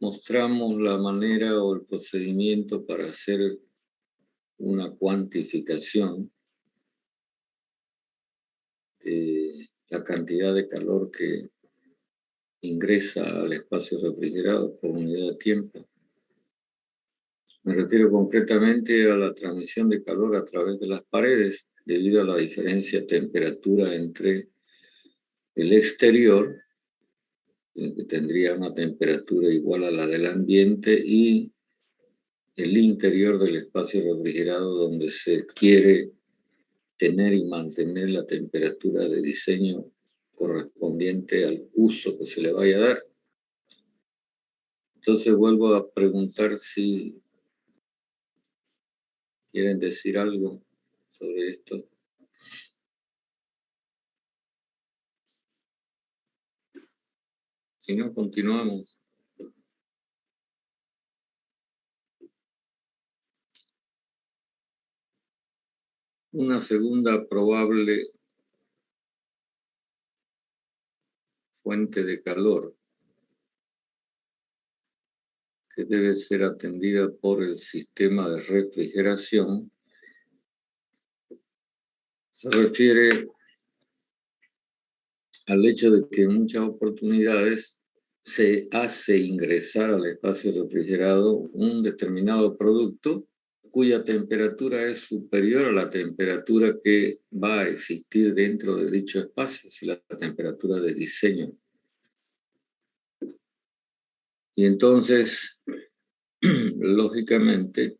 mostramos la manera o el procedimiento para hacer una cuantificación de la cantidad de calor que ingresa al espacio refrigerado por unidad de tiempo. Me refiero concretamente a la transmisión de calor a través de las paredes debido a la diferencia de temperatura entre el exterior, que tendría una temperatura igual a la del ambiente, y el interior del espacio refrigerado donde se quiere tener y mantener la temperatura de diseño correspondiente al uso que se le vaya a dar. Entonces vuelvo a preguntar si quieren decir algo sobre esto. Si no, continuamos. Una segunda probable fuente de calor que debe ser atendida por el sistema de refrigeración se refiere al hecho de que en muchas oportunidades se hace ingresar al espacio refrigerado un determinado producto cuya temperatura es superior a la temperatura que va a existir dentro de dicho espacio, es la temperatura de diseño. Y entonces, lógicamente,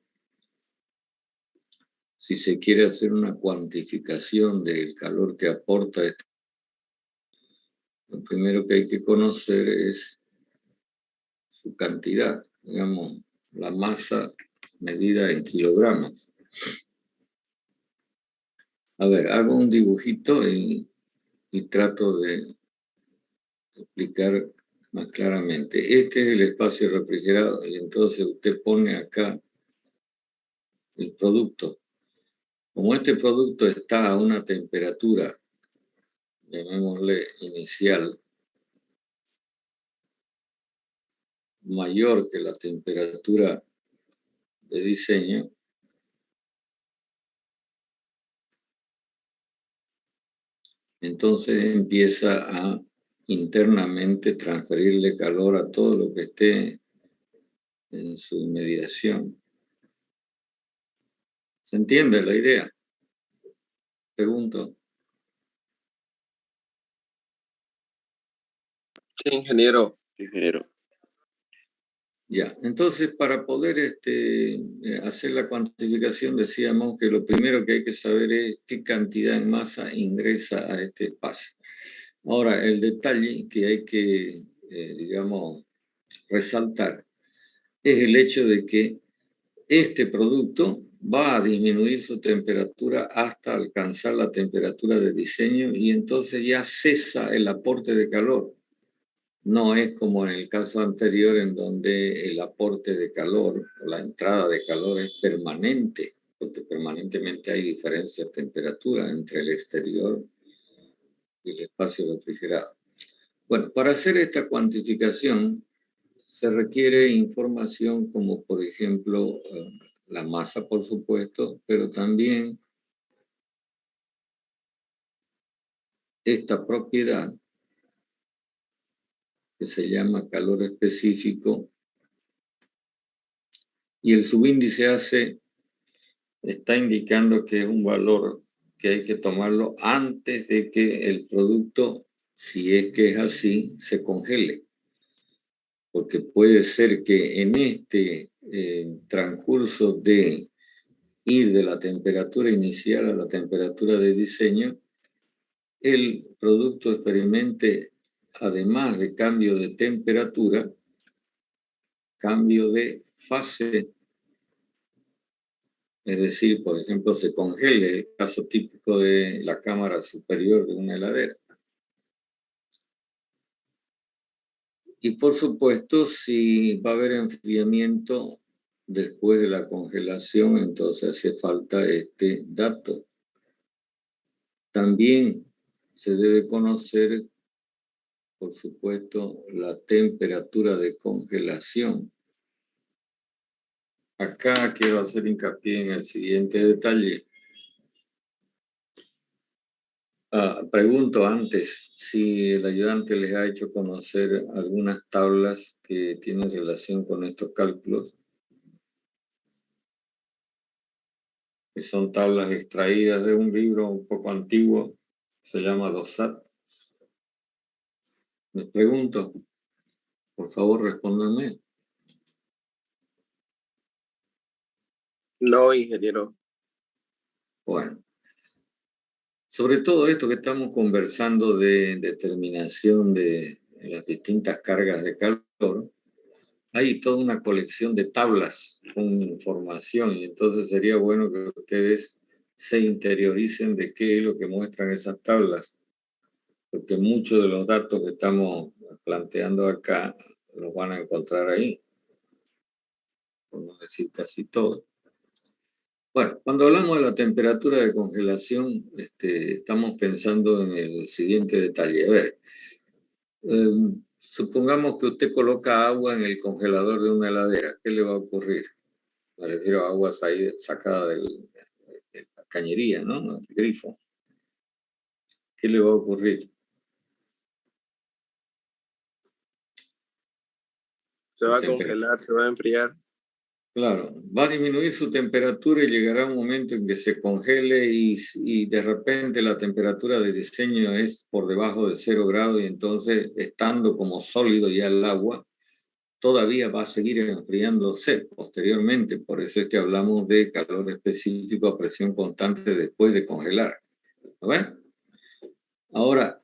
si se quiere hacer una cuantificación del calor que aporta, lo primero que hay que conocer es su cantidad, digamos, la masa medida en kilogramos. A ver, hago un dibujito y trato de explicar más claramente. Este es el espacio refrigerado y entonces usted pone acá el producto. Como este producto está a una temperatura, llamémosle inicial, mayor que la temperatura de diseño, entonces empieza a internamente transferirle calor a todo lo que esté en su inmediación. ¿Se entiende la idea? Pregunto. Sí, ingeniero. Ya, entonces para poder hacer la cuantificación decíamos que lo primero que hay que saber es qué cantidad en masa ingresa a este espacio. Ahora, el detalle que hay que, digamos, resaltar es el hecho de que este producto va a disminuir su temperatura hasta alcanzar la temperatura de diseño y entonces ya cesa el aporte de calor. No es como en el caso anterior en donde el aporte de calor o la entrada de calor es permanente, porque permanentemente hay diferencia de temperatura entre el exterior y el espacio refrigerado. Bueno, para hacer esta cuantificación se requiere información como por ejemplo la masa, por supuesto, pero también esta propiedad que se llama calor específico y el subíndice está indicando que es un valor que hay que tomarlo antes de que el producto, si es que es así, se congele. Porque puede ser que en este transcurso de ir de la temperatura inicial a la temperatura de diseño, el producto experimente, además de cambio de temperatura, cambio de fase. Es decir, por ejemplo, se congele, el caso típico de la cámara superior de una heladera. Y por supuesto, si va a haber enfriamiento después de la congelación, entonces hace falta este dato. También se debe conocer por supuesto, la temperatura de congelación. Acá quiero hacer hincapié en el siguiente detalle. Pregunto antes si el ayudante les ha hecho conocer algunas tablas que tienen relación con estos cálculos, que son tablas extraídas de un libro un poco antiguo, se llama DOSAT. Me pregunto, por favor, respóndanme. No, ingeniero. Bueno, sobre todo esto que estamos conversando de determinación de las distintas cargas de calor, hay toda una colección de tablas con información y entonces sería bueno que ustedes se interioricen de qué es lo que muestran esas tablas, porque muchos de los datos que estamos planteando acá los van a encontrar ahí, por no decir casi todo. Bueno, cuando hablamos de la temperatura de congelación, estamos pensando en el siguiente detalle. A ver, supongamos que usted coloca agua en el congelador de una heladera. ¿Qué le va a ocurrir? Me refiero a agua sacada de la cañería, ¿no? Del grifo. ¿Qué le va a ocurrir? Se va a congelar, se va a enfriar. Claro, va a disminuir su temperatura y llegará un momento en que se congele y de repente la temperatura de diseño es por debajo de 0 grados y entonces estando como sólido ya el agua, todavía va a seguir enfriándose posteriormente. Por eso es que hablamos de calor específico a presión constante después de congelar. ¿No ven? Ahora,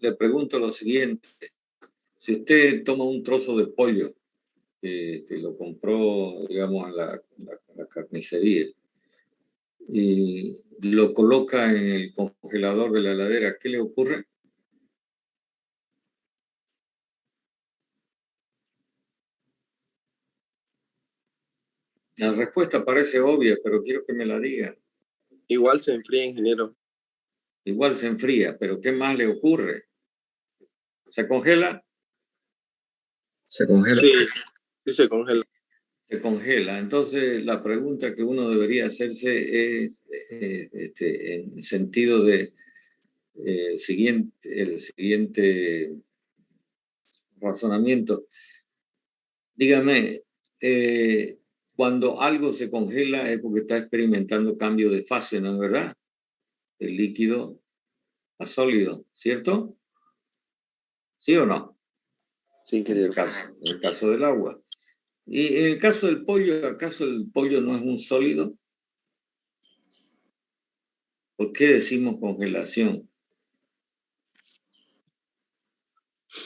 le pregunto lo siguiente. Si usted toma un trozo de pollo que lo compró, digamos, en la carnicería y lo coloca en el congelador de la heladera, ¿qué le ocurre? La respuesta parece obvia, pero quiero que me la diga. Igual se enfría, ingeniero. Igual se enfría, pero ¿qué más le ocurre? ¿Se congela? Se congela. Sí, sí se congela. Se congela. Entonces, la pregunta que uno debería hacerse es en sentido de el siguiente razonamiento. Dígame, cuando algo se congela es porque está experimentando cambio de fase, ¿no es verdad? El líquido a sólido, ¿cierto? ¿Sí o no? Sí, ingeniero. En el caso del agua. Y en el caso del pollo, ¿acaso el pollo no es un sólido? ¿Por qué decimos congelación?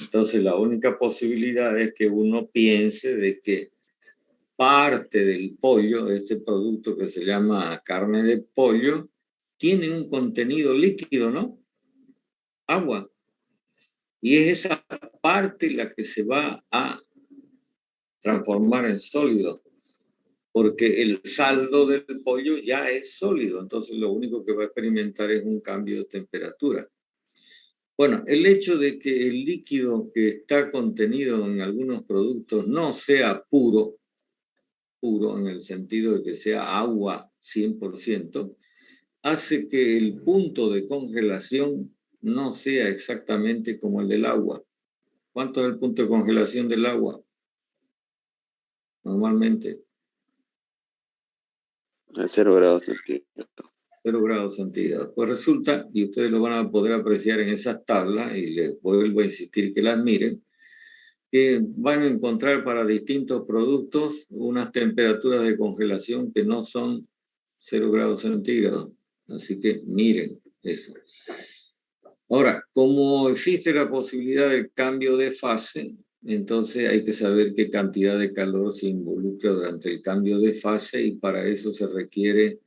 Entonces, la única posibilidad es que uno piense de que parte del pollo, ese producto que se llama carne de pollo, tiene un contenido líquido, ¿no? Agua. Y es esa parte la que se va a transformar en sólido, porque el saldo del pollo ya es sólido, entonces lo único que va a experimentar es un cambio de temperatura. Bueno, el hecho de que el líquido que está contenido en algunos productos no sea puro en el sentido de que sea agua 100%, hace que el punto de congelación no sea exactamente como el del agua. ¿Cuánto es el punto de congelación del agua? Normalmente. A 0 grados centígrados. 0 grados centígrados. Pues resulta, y ustedes lo van a poder apreciar en esas tablas, y les vuelvo a insistir que las miren, que van a encontrar para distintos productos unas temperaturas de congelación que no son 0 grados centígrados. Así que miren eso. Ahora, como existe la posibilidad de cambio de fase, entonces hay que saber qué cantidad de calor se involucra durante el cambio de fase y para eso se requiere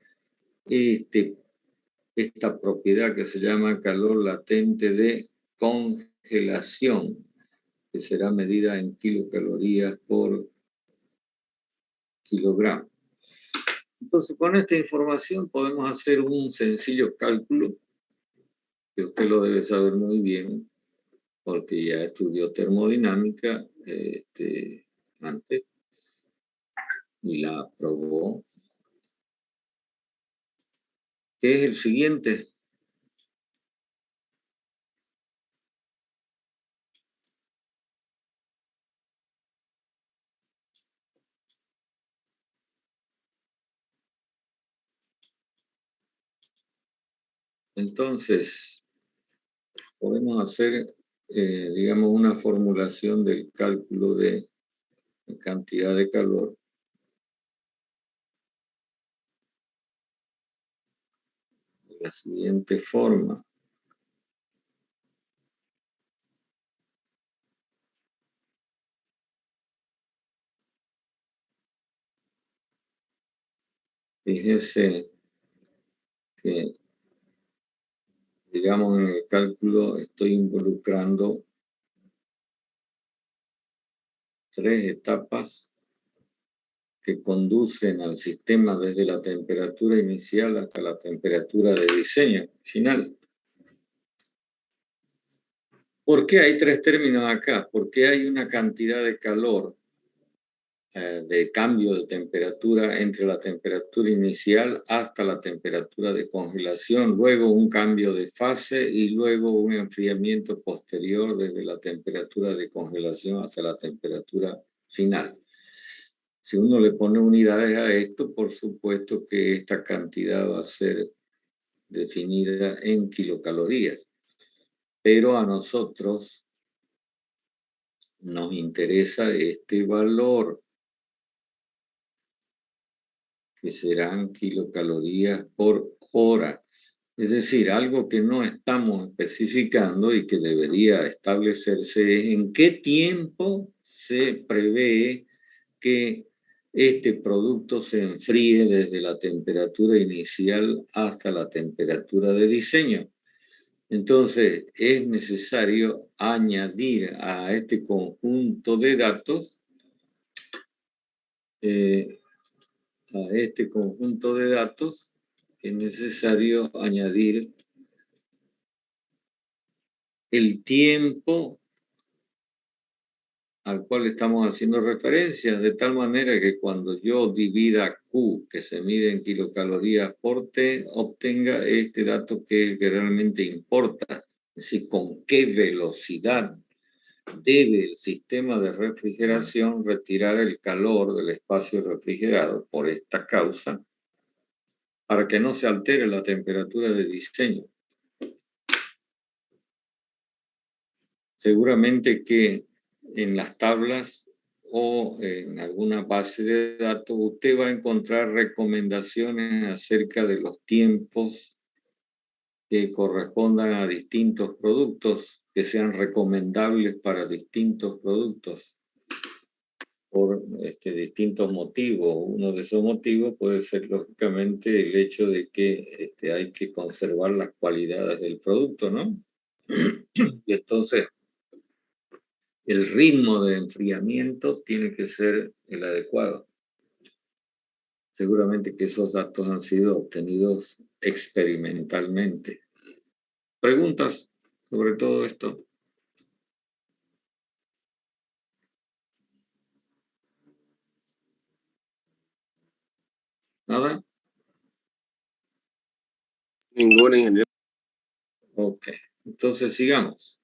esta propiedad que se llama calor latente de congelación, que será medida en kilocalorías por kilogramo. Entonces, con esta información podemos hacer un sencillo cálculo, que usted lo debe saber muy bien, porque ya estudió termodinámica antes y la aprobó. ¿Qué es el siguiente? Entonces, podemos hacer, digamos, una formulación del cálculo de cantidad de calor de la siguiente forma. Fíjese que, digamos, en el cálculo estoy involucrando 3 etapas que conducen al sistema desde la temperatura inicial hasta la temperatura de diseño final. ¿Por qué hay 3 términos acá? Porque hay una cantidad de calor, de cambio de temperatura entre la temperatura inicial hasta la temperatura de congelación, luego un cambio de fase y luego un enfriamiento posterior desde la temperatura de congelación hasta la temperatura final. Si uno le pone unidades a esto, por supuesto que esta cantidad va a ser definida en kilocalorías. Pero a nosotros nos interesa este valor, que serán kilocalorías por hora. Es decir, algo que no estamos especificando y que debería establecerse es en qué tiempo se prevé que este producto se enfríe desde la temperatura inicial hasta la temperatura de diseño. Entonces, es necesario añadir a este conjunto de datos, es necesario añadir el tiempo al cual estamos haciendo referencia, de tal manera que cuando yo divida Q, que se mide en kilocalorías por T, obtenga este dato que es el que realmente importa. Es decir, con qué velocidad debe el sistema de refrigeración retirar el calor del espacio refrigerado por esta causa para que no se altere la temperatura de diseño. Seguramente que en las tablas o en alguna base de datos usted va a encontrar recomendaciones acerca de los tiempos que correspondan a distintos productos, que sean recomendables para distintos productos por distintos motivos. Uno de esos motivos puede ser lógicamente el hecho de que hay que conservar las cualidades del producto, ¿no? Y entonces el ritmo de enfriamiento tiene que ser el adecuado. Seguramente que esos datos han sido obtenidos experimentalmente. ¿Preguntas sobre todo esto? ¿Nada? Ninguna, ingeniero. Ok, entonces sigamos.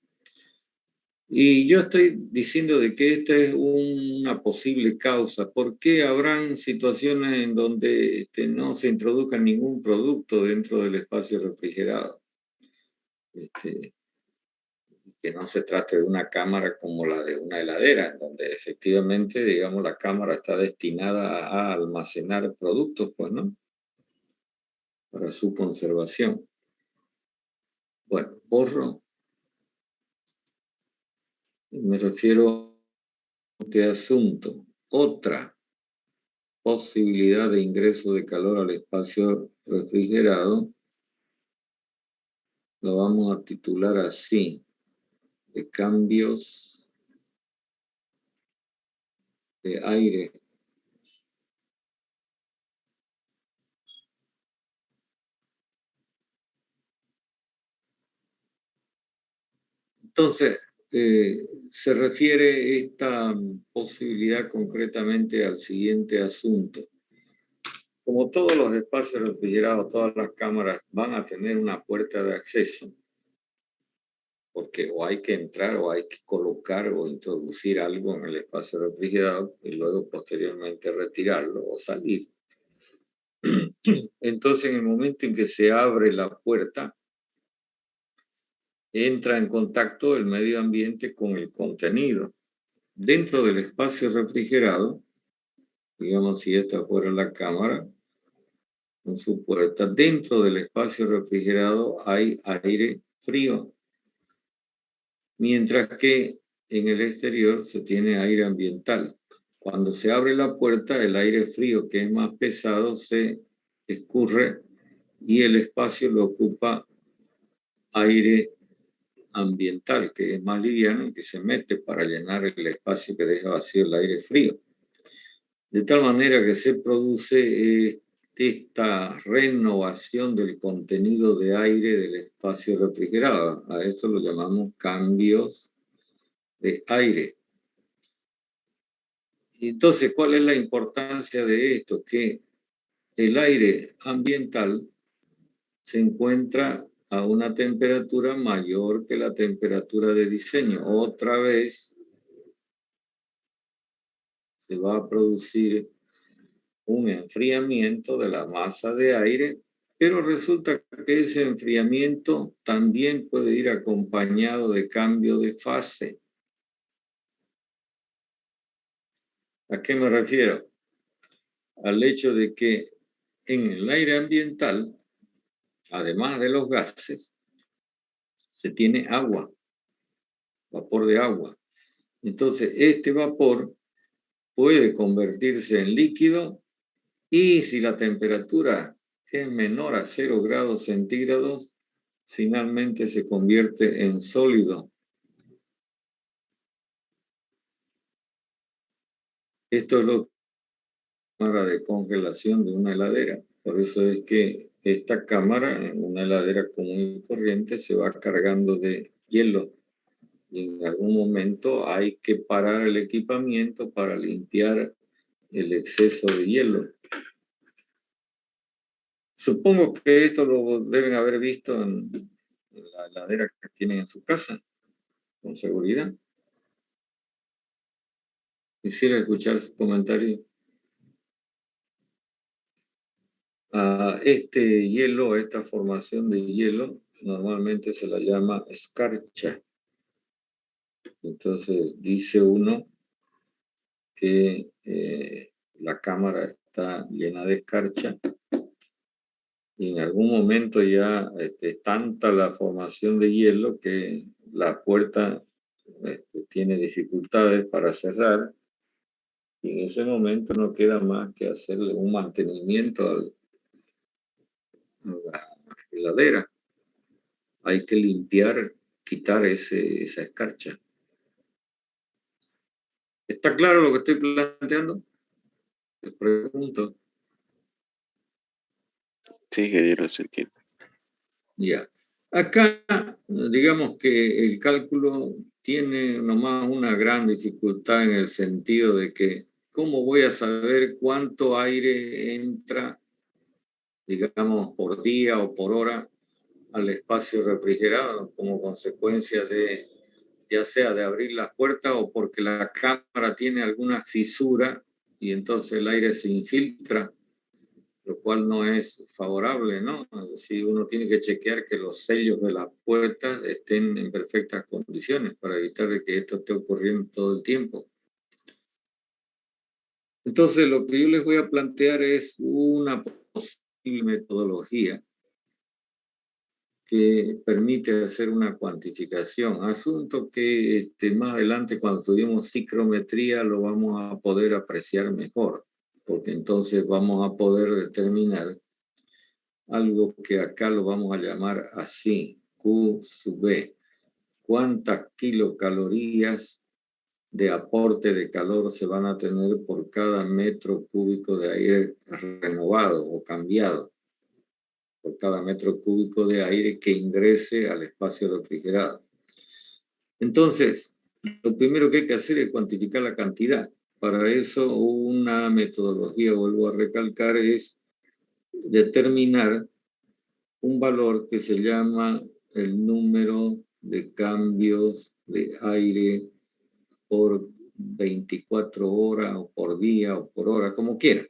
Y yo estoy diciendo de que esta es una posible causa. ¿Por qué habrán situaciones en donde no se introduzca ningún producto dentro del espacio refrigerado? Que no se trate de una cámara como la de una heladera, donde efectivamente, digamos, la cámara está destinada a almacenar productos, pues, ¿no? Para su conservación. Bueno, borro. Me refiero a este asunto. Otra posibilidad de ingreso de calor al espacio refrigerado lo vamos a titular así: de cambios de aire. Entonces, se refiere esta posibilidad concretamente al siguiente asunto. Como todos los espacios refrigerados, todas las cámaras van a tener una puerta de acceso, porque o hay que entrar o hay que colocar o introducir algo en el espacio refrigerado y luego posteriormente retirarlo o salir. Entonces, en el momento en que se abre la puerta, entra en contacto el medio ambiente con el contenido. Dentro del espacio refrigerado, digamos si esta fuera la cámara, con su puerta, dentro del espacio refrigerado hay aire frío, mientras que en el exterior se tiene aire ambiental. Cuando se abre la puerta, el aire frío, que es más pesado, se escurre y el espacio lo ocupa aire ambiental, que es más liviano y que se mete para llenar el espacio que deja vacío el aire frío. De tal manera que se produce esta renovación del contenido de aire del espacio refrigerado. A esto lo llamamos cambios de aire. Entonces, ¿cuál es la importancia de esto? Que el aire ambiental se encuentra a una temperatura mayor que la temperatura de diseño. Otra vez se va a producir un enfriamiento de la masa de aire, pero resulta que ese enfriamiento también puede ir acompañado de cambio de fase. ¿A qué me refiero? Al hecho de que en el aire ambiental, además de los gases, se tiene agua, vapor de agua. Entonces, este vapor puede convertirse en líquido y si la temperatura es menor a 0 grados centígrados, finalmente se convierte en sólido. Esto es lo que es la cámara de congelación de una heladera. Por eso es que esta cámara en una heladera común y corriente se va cargando de hielo. Y en algún momento hay que parar el equipamiento para limpiar el exceso de hielo. Supongo que esto lo deben haber visto en la heladera que tienen en su casa, con seguridad. Quisiera escuchar su comentario. Este hielo, esta formación de hielo, normalmente se la llama escarcha. Entonces dice uno que la cámara está llena de escarcha y en algún momento ya es tanta la formación de hielo que la puerta tiene dificultades para cerrar y en ese momento no queda más que hacerle un mantenimiento a la heladera. Hay que limpiar, quitar esa escarcha. ¿Está claro lo que estoy planteando? Les pregunto. Sí, ingeniero Ezequiel. Ya. Acá, digamos que el cálculo tiene nomás una gran dificultad en el sentido de que, ¿cómo voy a saber cuánto aire entra, digamos, por día o por hora al espacio refrigerado como consecuencia de, ya sea de abrir las puertas o porque la cámara tiene alguna fisura y entonces el aire se infiltra, lo cual no es favorable, ¿no? Es decir, uno tiene que chequear que los sellos de las puertas estén en perfectas condiciones para evitar que esto esté ocurriendo todo el tiempo. Entonces, lo que yo les voy a plantear es una posible metodología que permite hacer una cuantificación. Asunto que más adelante, cuando tuvimos psicometría, lo vamos a poder apreciar mejor, porque entonces vamos a poder determinar algo que acá lo vamos a llamar así, Q sub B. ¿Cuántas kilocalorías de aporte de calor se van a tener por cada metro cúbico de aire renovado o cambiado? Por cada metro cúbico de aire que ingrese al espacio refrigerado. Entonces, lo primero que hay que hacer es cuantificar la cantidad. Para eso, una metodología, vuelvo a recalcar, es determinar un valor que se llama el número de cambios de aire por 24 horas o por día o por hora, como quiera.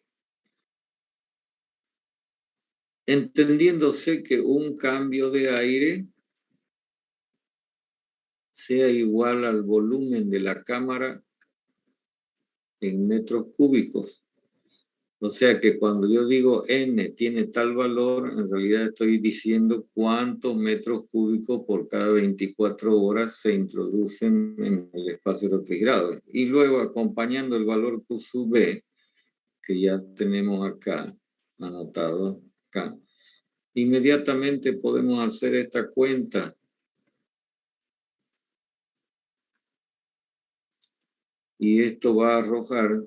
Entendiéndose que un cambio de aire sea igual al volumen de la cámara en metros cúbicos. O sea que cuando yo digo n tiene tal valor, en realidad estoy diciendo cuántos metros cúbicos por cada 24 horas se introducen en el espacio refrigerado. Y luego acompañando el valor Q sub B, que ya tenemos acá, anotado acá, inmediatamente podemos hacer esta cuenta. Y esto va a arrojar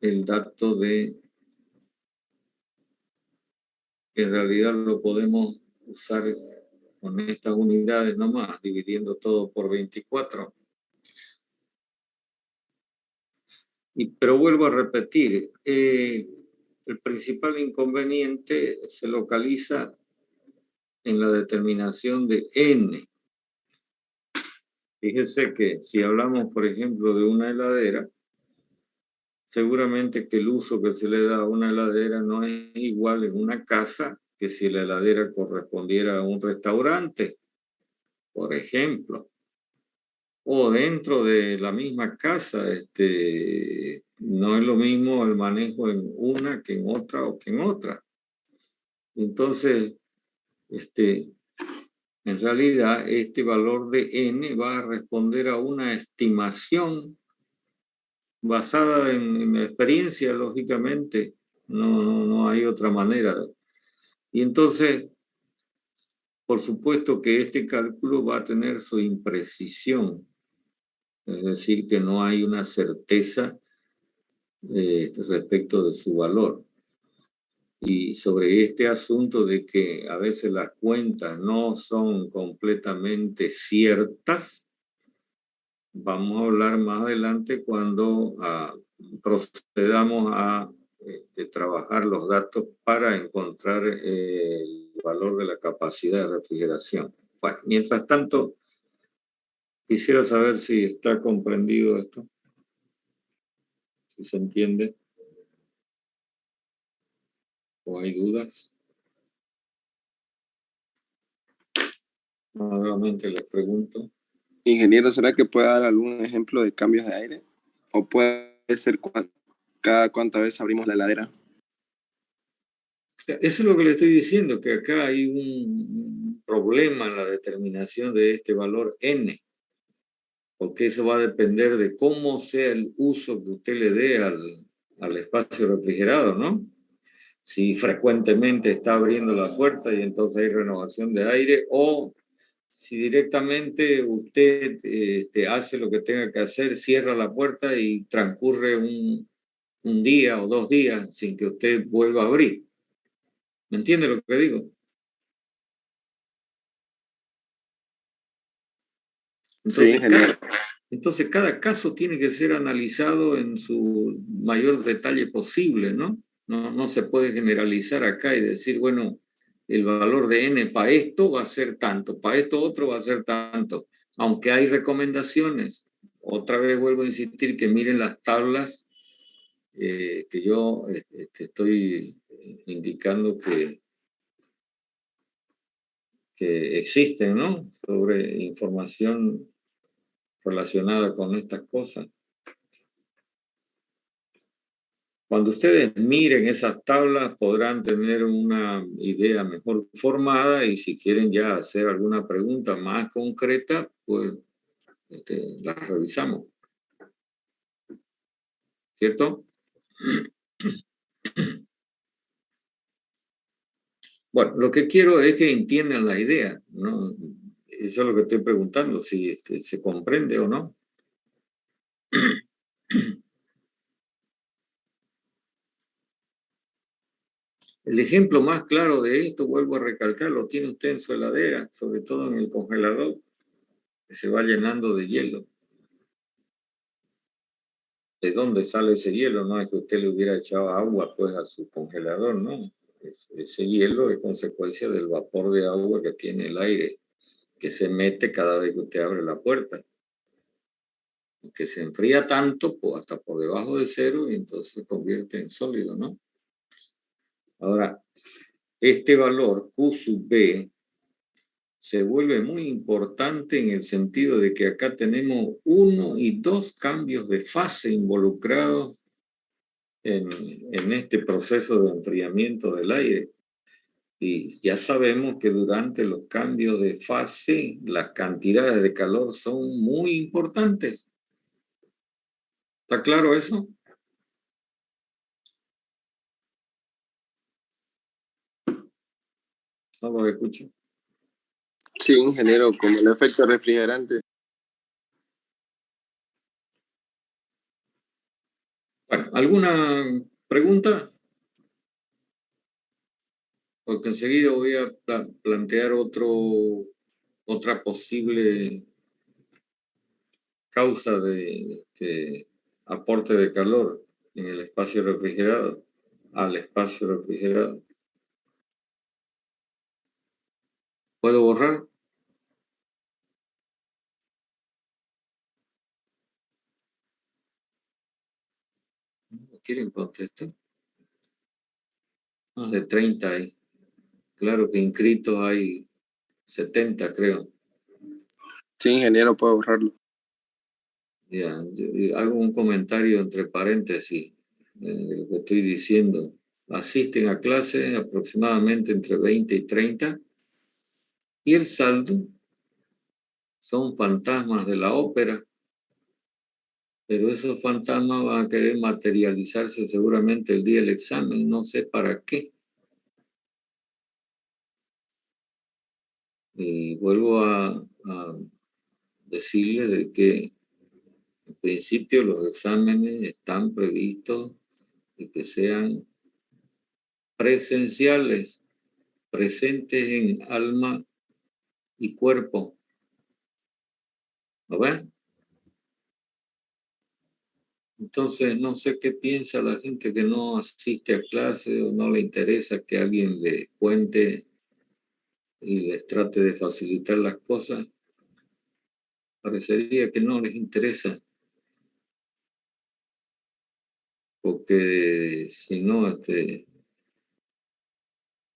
el dato de, que en realidad lo podemos usar con estas unidades nomás, dividiendo todo por 24. Pero vuelvo a repetir, el principal inconveniente se localiza en la determinación de n. Fíjese que si hablamos, por ejemplo, de una heladera, seguramente que el uso que se le da a una heladera no es igual en una casa que si la heladera correspondiera a un restaurante, por ejemplo. O dentro de la misma casa, no es lo mismo el manejo en una que en otra o que en otra. Entonces, en realidad, este valor de n va a responder a una estimación basada en la experiencia, lógicamente. No hay otra manera. Y entonces, por supuesto que este cálculo va a tener su imprecisión. Es decir, que no hay una certeza respecto de su valor. Y sobre este asunto de que a veces las cuentas no son completamente ciertas, vamos a hablar más adelante cuando procedamos a trabajar los datos para encontrar el valor de la capacidad de refrigeración. Bueno, mientras tanto, quisiera saber si está comprendido esto, si se entiende o hay dudas. Nuevamente les pregunto. Ingeniero, ¿será que puede dar algún ejemplo de cambios de aire? ¿O puede ser cada cuántas veces abrimos la heladera? Eso es lo que le estoy diciendo, que acá hay un problema en la determinación de este valor n, porque eso va a depender de cómo sea el uso que usted le dé al espacio refrigerado, ¿no? Si frecuentemente está abriendo la puerta y entonces hay renovación de aire, o si directamente usted hace lo que tenga que hacer, cierra la puerta y transcurre un día o 2 días sin que usted vuelva a abrir. ¿Me entiende lo que digo? Sí, Entonces, cada caso tiene que ser analizado en su mayor detalle posible, ¿no? No se puede generalizar acá y decir, bueno, el valor de n para esto va a ser tanto, para esto otro va a ser tanto. Aunque hay recomendaciones, otra vez vuelvo a insistir que miren las tablas que yo estoy indicando que existen, ¿no? Sobre información relacionada con estas cosas. Cuando ustedes miren esas tablas podrán tener una idea mejor formada y si quieren ya hacer alguna pregunta más concreta, pues las revisamos. ¿Cierto? Bueno, lo que quiero es que entiendan la idea, ¿no? Eso es lo que estoy preguntando, si se comprende o no. El ejemplo más claro de esto, vuelvo a recalcar, lo tiene usted en su heladera, sobre todo en el congelador. que se va llenando de hielo. ¿De dónde sale ese hielo? No es que usted le hubiera echado agua pues a su congelador, no. Ese hielo es consecuencia del vapor de agua que tiene el aire, que se mete cada vez que usted abre la puerta. Que se enfría tanto, pues hasta por debajo de cero, y entonces se convierte en sólido, ¿no? Ahora, este valor Q sub B se vuelve muy importante en el sentido de que acá tenemos 1 y 2 cambios de fase involucrados en este proceso de enfriamiento del aire. Y ya sabemos que durante los cambios de fase, las cantidades de calor son muy importantes. ¿Está claro eso? No lo escucho. Sí, ingeniero, como el efecto refrigerante. Bueno, ¿alguna pregunta? Porque enseguida voy a plantear otra posible causa de aporte de calor en el espacio refrigerado, al espacio refrigerado. ¿Puedo borrar? ¿No quieren contestar? Más de 30 hay. Claro que inscritos hay 70, creo. Sí, ingeniero, puedo borrarlo. Ya, yo hago un comentario entre paréntesis de lo que estoy diciendo. Asisten a clase aproximadamente entre 20 y 30 y el saldo son fantasmas de la ópera, pero esos fantasmas van a querer materializarse seguramente el día del examen, no sé para qué. Y vuelvo a decirle de que en principio los exámenes están previstos y que sean presenciales, presentes en alma y cuerpo. ¿Lo ven? Entonces, no sé qué piensa la gente que no asiste a clase o no le interesa que alguien le cuente y les trate de facilitar las cosas. Parecería que no les interesa, porque si no,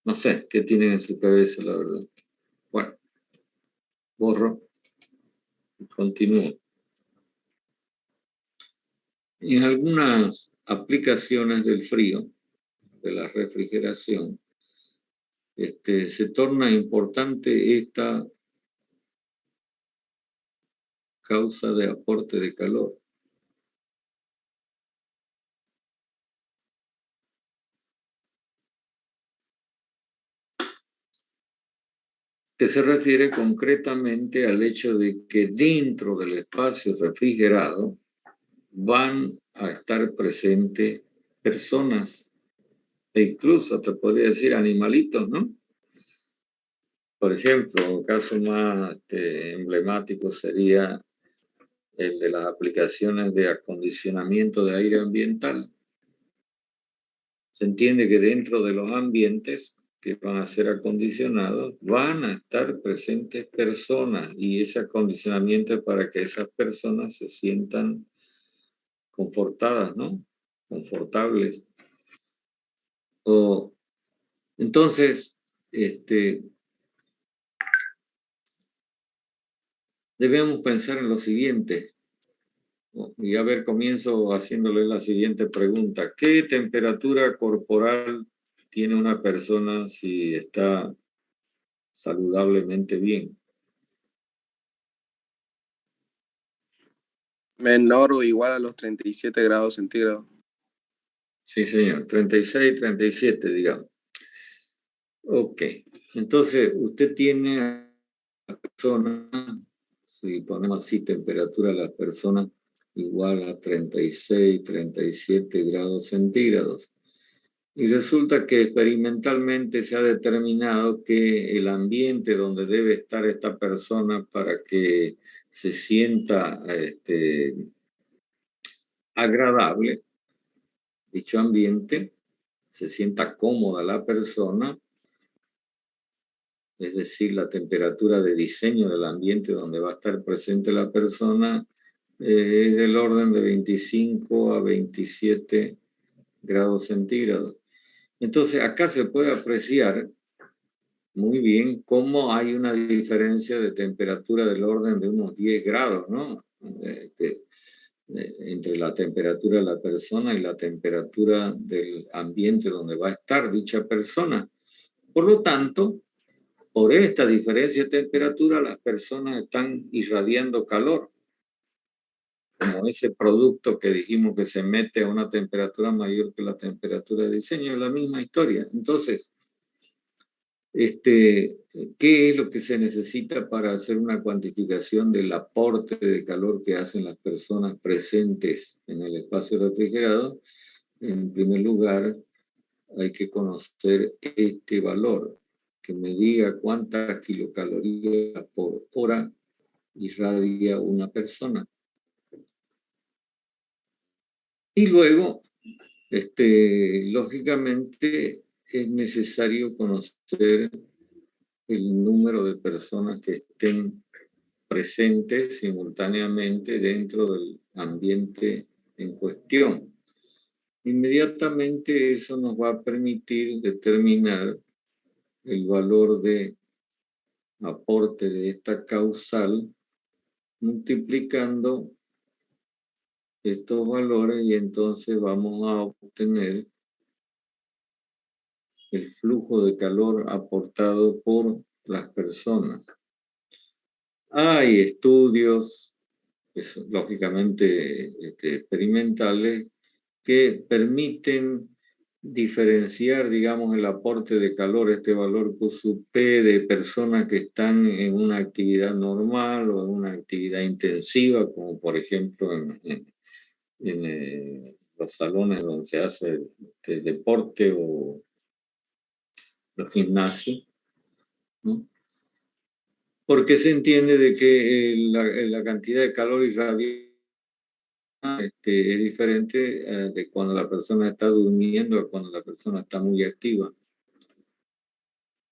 no sé qué tienen en su cabeza, la verdad. Bueno, borro y continúo. En algunas aplicaciones del frío, de la refrigeración, se torna importante esta causa de aporte de calor. Que se refiere concretamente al hecho de que dentro del espacio refrigerado van a estar presentes personas e incluso te podría decir animalitos, ¿no? Por ejemplo, un caso más emblemático sería el de las aplicaciones de acondicionamiento de aire ambiental. Se entiende que dentro de los ambientes que van a ser acondicionados van a estar presentes personas y ese acondicionamiento es para que esas personas se sientan confortadas, ¿no? Confortables. Entonces, debemos pensar en lo siguiente. Y a ver, comienzo haciéndole la siguiente pregunta. ¿Qué temperatura corporal tiene una persona si está saludablemente bien? Menor o igual a los 37 grados centígrados. Sí, señor. 36, 37, digamos. Ok. Entonces, usted tiene a la persona, si ponemos así temperatura a la persona, igual a 36, 37 grados centígrados. Y resulta que experimentalmente se ha determinado que el ambiente donde debe estar esta persona para que se sienta agradable, dicho ambiente, se sienta cómoda la persona, es decir, la temperatura de diseño del ambiente donde va a estar presente la persona, es del orden de 25 a 27 grados centígrados. Entonces, acá se puede apreciar muy bien cómo hay una diferencia de temperatura del orden de unos 10 grados, ¿no? Entre la temperatura de la persona y la temperatura del ambiente donde va a estar dicha persona. Por lo tanto, por esta diferencia de temperatura, las personas están irradiando calor, como ese producto que dijimos que se mete a una temperatura mayor que la temperatura de diseño, es la misma historia. Entonces, ¿qué es lo que se necesita para hacer una cuantificación del aporte de calor que hacen las personas presentes en el espacio refrigerado? En primer lugar, hay que conocer este valor, que me diga cuántas kilocalorías por hora irradia una persona. Y luego, lógicamente, es necesario conocer el número de personas que estén presentes simultáneamente dentro del ambiente en cuestión. Inmediatamente eso nos va a permitir determinar el valor de aporte de esta causal multiplicando estos valores y entonces vamos a obtener el flujo de calor aportado por las personas. Hay estudios, lógicamente experimentales, que permiten diferenciar, digamos, el aporte de calor, este valor QSUP, de personas que están en una actividad normal o en una actividad intensiva, como por ejemplo en los salones donde se hace deporte o los gimnasios, ¿no? Porque se entiende de que la cantidad de calor irradiada es diferente de cuando la persona está durmiendo a cuando la persona está muy activa.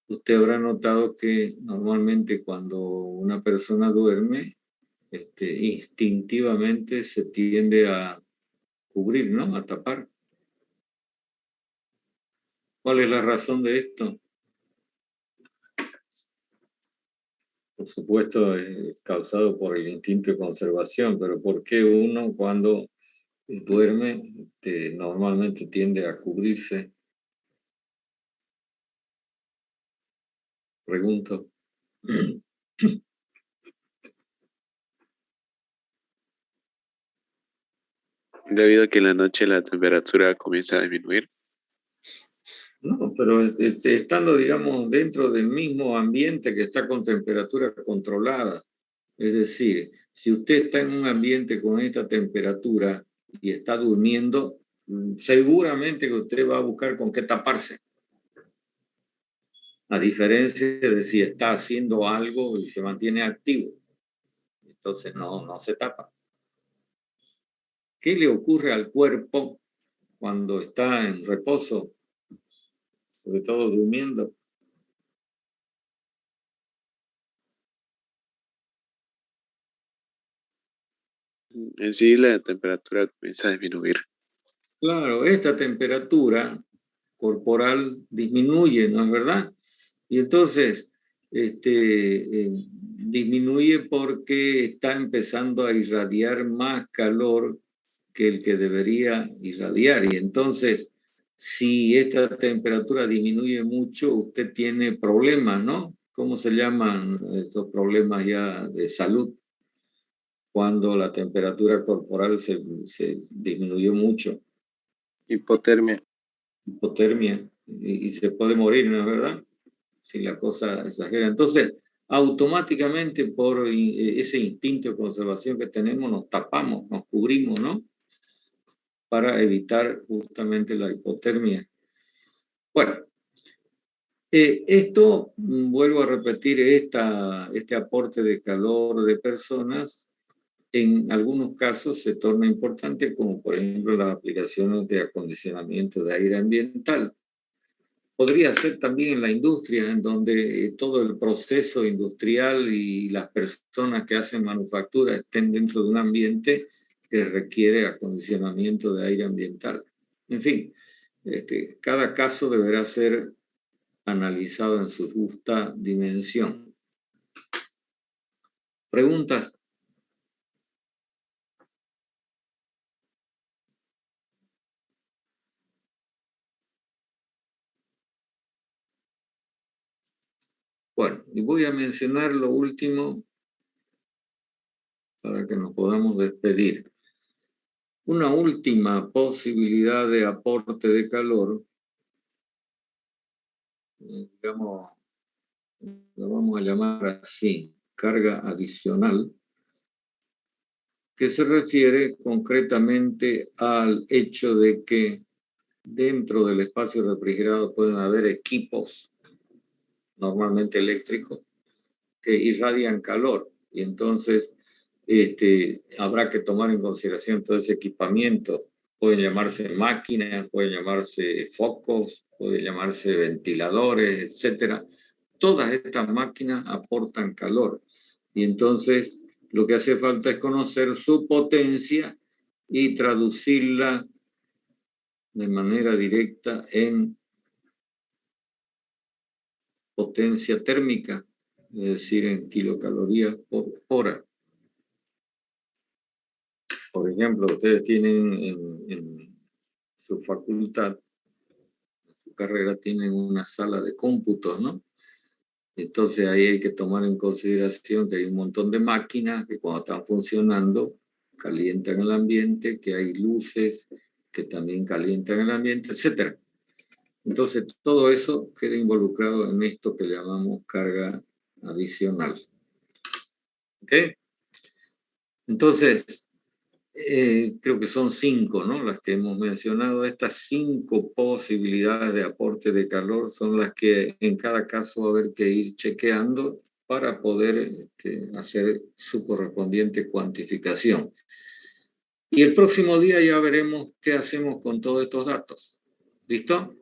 Usted habrá notado que normalmente cuando una persona duerme, instintivamente se tiende a cubrir, ¿no? A tapar. ¿Cuál es la razón de esto? Por supuesto, es causado por el instinto de conservación, pero ¿por qué uno cuando duerme normalmente tiende a cubrirse? Pregunto. Debido a que en la noche la temperatura comienza a disminuir. No, pero estando, digamos, dentro del mismo ambiente que está con temperatura controlada. Es decir, si usted está en un ambiente con esta temperatura y está durmiendo, seguramente que usted va a buscar con qué taparse. A diferencia de si está haciendo algo y se mantiene activo. Entonces no se tapa. ¿Qué le ocurre al cuerpo cuando está en reposo? Sobre todo durmiendo. En sí la temperatura comienza a disminuir. Claro, esta temperatura corporal disminuye, ¿no es verdad? Y entonces disminuye porque está empezando a irradiar más calor que el que debería irradiar. Y entonces, si esta temperatura disminuye mucho, usted tiene problemas, ¿no? ¿Cómo se llaman estos problemas ya de salud? Cuando la temperatura corporal se disminuyó mucho. Hipotermia. Hipotermia. Y se puede morir, ¿no es verdad? Si la cosa exagera. Entonces, automáticamente por ese instinto de conservación que tenemos, nos tapamos, nos cubrimos, ¿no? Para evitar justamente la hipotermia. Bueno, esto, vuelvo a repetir, este aporte de calor de personas, en algunos casos se torna importante, como por ejemplo las aplicaciones de acondicionamiento de aire ambiental. Podría ser también en la industria, en donde todo el proceso industrial y las personas que hacen manufactura estén dentro de un ambiente que requiere acondicionamiento de aire ambiental. En fin, cada caso deberá ser analizado en su justa dimensión. ¿Preguntas? Bueno, y voy a mencionar lo último para que nos podamos despedir. Una última posibilidad de aporte de calor, digamos, lo vamos a llamar así, carga adicional, que se refiere concretamente al hecho de que dentro del espacio refrigerado pueden haber equipos, normalmente eléctricos, que irradian calor, y entonces habrá que tomar en consideración todo ese equipamiento. Pueden llamarse máquinas, pueden llamarse focos, pueden llamarse ventiladores, etcétera. Todas estas máquinas aportan calor, y entonces lo que hace falta es conocer su potencia y traducirla de manera directa en potencia térmica, es decir, en kilocalorías por hora. Por ejemplo, ustedes tienen en su facultad, en su carrera, tienen una sala de cómputos, ¿no? Entonces ahí hay que tomar en consideración que hay un montón de máquinas que cuando están funcionando calientan el ambiente, que hay luces que también calientan el ambiente, etc. Entonces todo eso queda involucrado en esto que llamamos carga adicional. ¿Ok? Entonces, creo que son 5, ¿no? Las que hemos mencionado. Estas 5 posibilidades de aporte de calor son las que en cada caso va a haber que ir chequeando para poder hacer su correspondiente cuantificación. Y el próximo día ya veremos qué hacemos con todos estos datos. ¿Listo?